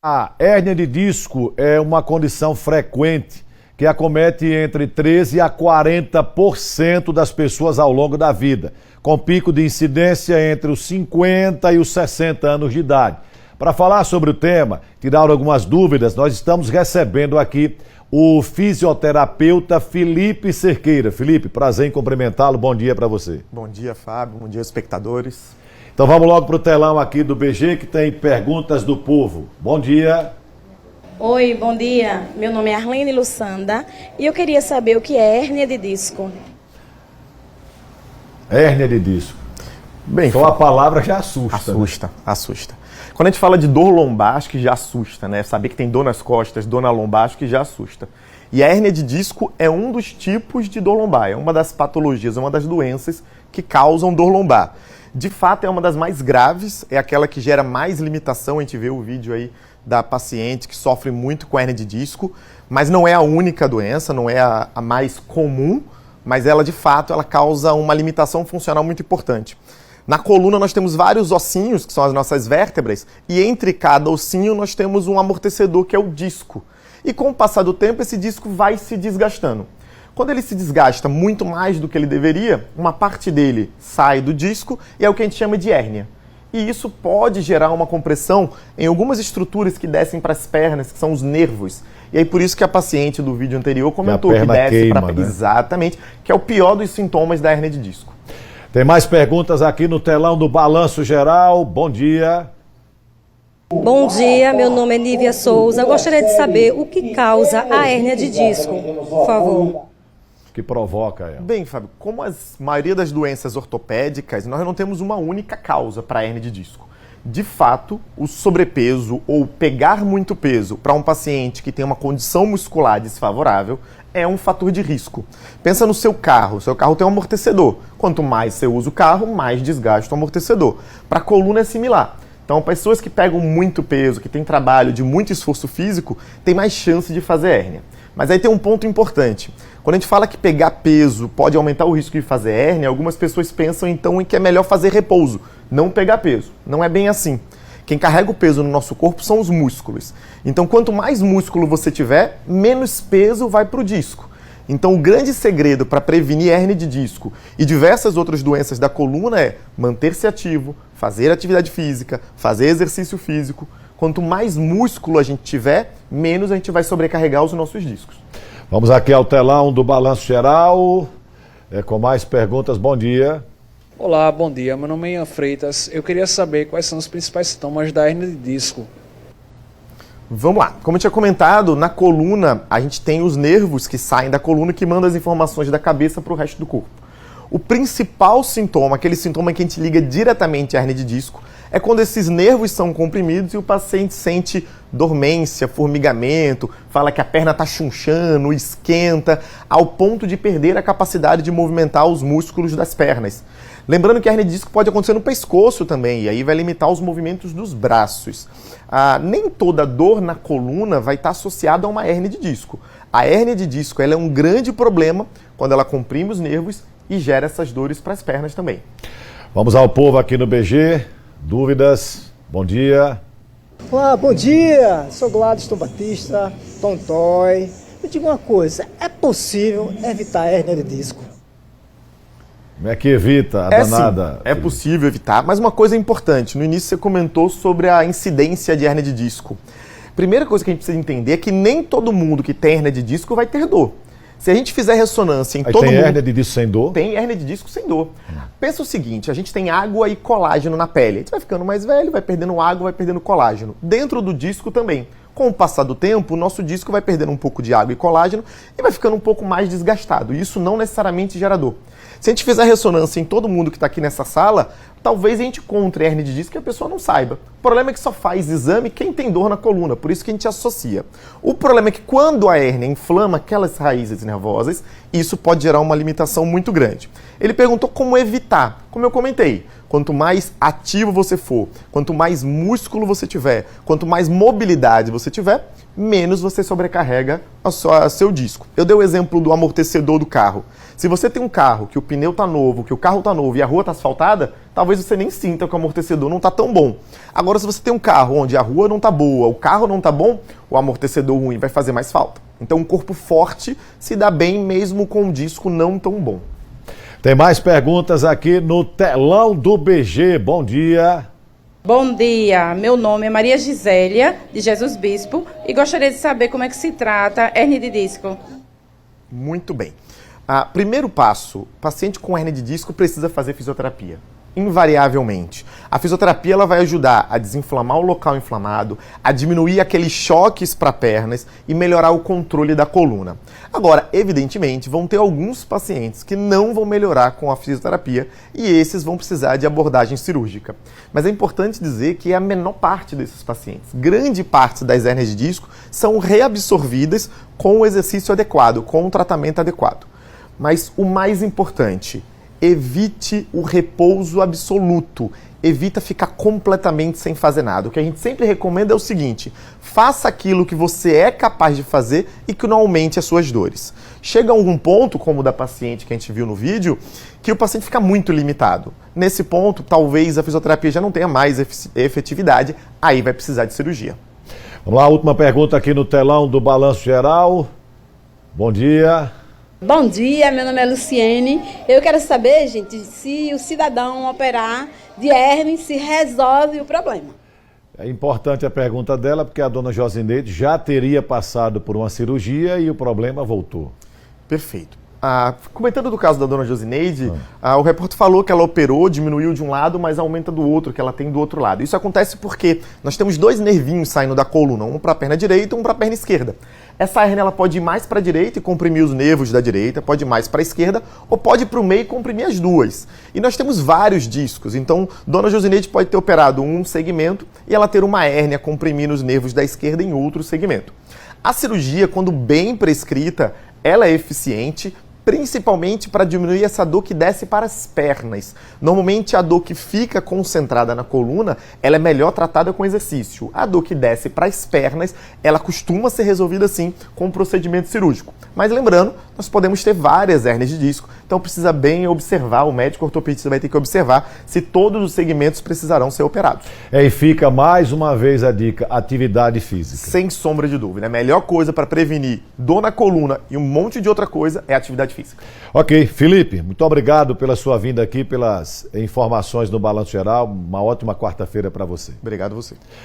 A hérnia de disco é uma condição frequente que acomete entre 13% a 40% das pessoas ao longo da vida, com pico de incidência entre os 50 e os 60 anos de idade. Para falar sobre o tema, tirar algumas dúvidas, nós estamos recebendo aqui o fisioterapeuta Felipe Cerqueira. Felipe, prazer em cumprimentá-lo, bom dia para você. Bom dia, Fábio, bom dia, espectadores. Então vamos logo para o telão aqui do BG, que tem perguntas do povo. Bom dia. Oi, bom dia. Meu nome é Arlene Luçanda e eu queria saber o que é hérnia de disco. Hérnia de disco. Bem, só a palavra já assusta. Assusta. Quando a gente fala de dor lombar, acho que já assusta, né? Saber que tem dor nas costas, dor na lombar, acho que já assusta. E a hérnia de disco é um dos tipos de dor lombar, é uma das patologias, é uma das doenças que causam dor lombar. De fato, é uma das mais graves, é aquela que gera mais limitação. A gente vê o vídeo aí da paciente que sofre muito com hérnia de disco, mas não é a única doença, não é a mais comum, mas ela, de fato, ela causa uma limitação funcional muito importante. Na coluna nós temos vários ossinhos, que são as nossas vértebras, e entre cada ossinho nós temos um amortecedor, que é o disco. E com o passar do tempo, esse disco vai se desgastando. Quando ele se desgasta muito mais do que ele deveria, uma parte dele sai do disco e é o que a gente chama de hérnia. E isso pode gerar uma compressão em algumas estruturas que descem para as pernas, que são os nervos. E aí por isso que a paciente do vídeo anterior comentou que desce para... né? Exatamente, que é o pior dos sintomas da hérnia de disco. Tem mais perguntas aqui no telão do Balanço Geral. Bom dia. Bom dia, meu nome é Nívia Souza. Eu gostaria de saber o que causa a hérnia de disco, por favor. Que provoca ela? Bem, Fábio, como a maioria das doenças ortopédicas, nós não temos uma única causa para a hérnia de disco. De fato, o sobrepeso ou pegar muito peso para um paciente que tem uma condição muscular desfavorável é um fator de risco. Pensa no seu carro tem um amortecedor. Quanto mais você usa o carro, mais desgasta o amortecedor. Para a coluna é similar. Então, pessoas que pegam muito peso, que têm trabalho de muito esforço físico, têm mais chance de fazer hérnia. Mas aí tem um ponto importante. Quando a gente fala que pegar peso pode aumentar o risco de fazer hérnia, algumas pessoas pensam então em que é melhor fazer repouso, não pegar peso. Não é bem assim. Quem carrega o peso no nosso corpo são os músculos. Então, quanto mais músculo você tiver, menos peso vai para o disco. Então, o grande segredo para prevenir hérnia de disco e diversas outras doenças da coluna é manter-se ativo, fazer atividade física, fazer exercício físico. Quanto mais músculo a gente tiver, menos a gente vai sobrecarregar os nossos discos. Vamos aqui ao telão do Balanço Geral, com mais perguntas. Bom dia. Olá, bom dia. Meu nome é Ian Freitas. Eu queria saber quais são os principais sintomas da hérnia de disco. Vamos lá. Como eu tinha comentado, na coluna a gente tem os nervos que saem da coluna que mandam as informações da cabeça para o resto do corpo. O principal sintoma, aquele sintoma que a gente liga diretamente à hérnia de disco, é quando esses nervos são comprimidos e o paciente sente dormência, formigamento, fala que a perna está chunchando, esquenta, ao ponto de perder a capacidade de movimentar os músculos das pernas. Lembrando que a hérnia de disco pode acontecer no pescoço também, e aí vai limitar os movimentos dos braços. Nem toda dor na coluna vai estar associada a uma hérnia de disco. A hérnia de disco ela é um grande problema quando ela comprime os nervos e gera essas dores para as pernas também. Vamos ao povo aqui no BG. Dúvidas? Bom dia. Olá, bom dia. Sou Gladstone Batista, Tontói. Me diga uma coisa, é possível evitar a hérnia de disco? Como é que evita a danada? Sim, é possível evitar, mas uma coisa importante. No início você comentou sobre a incidência de hérnia de disco. Primeira coisa que a gente precisa entender é que nem todo mundo que tem hérnia de disco vai ter dor. Se a gente fizer ressonância em todo mundo... Tem hérnia de disco sem dor? Tem hérnia de disco sem dor. Pensa o seguinte, a gente tem água e colágeno na pele. A gente vai ficando mais velho, vai perdendo água, vai perdendo colágeno. Dentro do disco também. Com o passar do tempo, o nosso disco vai perdendo um pouco de água e colágeno e vai ficando um pouco mais desgastado. E isso não necessariamente gera dor. Se a gente fizer ressonância em todo mundo que está aqui nessa sala, talvez a gente encontre hérnia de disco e a pessoa não saiba. O problema é que só faz exame quem tem dor na coluna, por isso que a gente associa. O problema é que quando a hérnia inflama aquelas raízes nervosas, isso pode gerar uma limitação muito grande. Ele perguntou como evitar. Como eu comentei, quanto mais ativo você for, quanto mais músculo você tiver, quanto mais mobilidade você tiver, menos você sobrecarrega o seu disco. Eu dei o exemplo do amortecedor do carro. Se você tem um carro que o pneu está novo, que o carro está novo e a rua está asfaltada, talvez você nem sinta que o amortecedor não está tão bom. Agora, se você tem um carro onde a rua não está boa, o carro não está bom, o amortecedor ruim vai fazer mais falta. Então, um corpo forte se dá bem mesmo com um disco não tão bom. Tem mais perguntas aqui no telão do BG. Bom dia. Bom dia, meu nome é Maria Gisélia, de Jesus Bispo, e gostaria de saber como é que se trata hérnia de disco. Muito bem. Primeiro passo, paciente com hérnia de disco precisa fazer fisioterapia. Invariavelmente. A fisioterapia ela vai ajudar a desinflamar o local inflamado, a diminuir aqueles choques para pernas e melhorar o controle da coluna. Agora, evidentemente, vão ter alguns pacientes que não vão melhorar com a fisioterapia e esses vão precisar de abordagem cirúrgica. Mas é importante dizer que é a menor parte desses pacientes. Grande parte das hérnias de disco são reabsorvidas com o exercício adequado, com o tratamento adequado. Mas o mais importante, evite o repouso absoluto, evita ficar completamente sem fazer nada. O que a gente sempre recomenda é o seguinte, faça aquilo que você é capaz de fazer e que não aumente as suas dores. Chega a algum ponto, como o da paciente que a gente viu no vídeo, que o paciente fica muito limitado. Nesse ponto, talvez a fisioterapia já não tenha mais efetividade, aí vai precisar de cirurgia. Vamos lá, última pergunta aqui no telão do Balanço Geral. Bom dia. Bom dia, meu nome é Luciene. Eu quero saber, gente, se o cidadão operar de hérnia se resolve o problema. É importante a pergunta dela, porque a dona Josineide já teria passado por uma cirurgia e o problema voltou. Perfeito. Comentando do caso da dona Josineide, o repórter falou que ela operou, diminuiu de um lado, mas aumenta do outro, que ela tem do outro lado. Isso acontece porque nós temos dois nervinhos saindo da coluna, um para a perna direita e um para a perna esquerda. Essa hérnia ela pode ir mais para a direita e comprimir os nervos da direita, pode ir mais para a esquerda, ou pode ir para o meio e comprimir as duas. E nós temos vários discos, então dona Josineide pode ter operado um segmento e ela ter uma hérnia comprimindo os nervos da esquerda em outro segmento. A cirurgia, quando bem prescrita, ela é eficiente, principalmente para diminuir essa dor que desce para as pernas. Normalmente a dor que fica concentrada na coluna, ela é melhor tratada com exercício. A dor que desce para as pernas, ela costuma ser resolvida sim com um procedimento cirúrgico. Mas lembrando, nós podemos ter várias hérnias de disco, então precisa bem observar, o médico ortopedista vai ter que observar se todos os segmentos precisarão ser operados. E fica mais uma vez a dica, atividade física. Sem sombra de dúvida, a melhor coisa para prevenir dor na coluna e um monte de outra coisa é a atividade física. Ok, Felipe, muito obrigado pela sua vinda aqui, pelas informações no Balanço Geral. Uma ótima quarta-feira para você. Obrigado a você.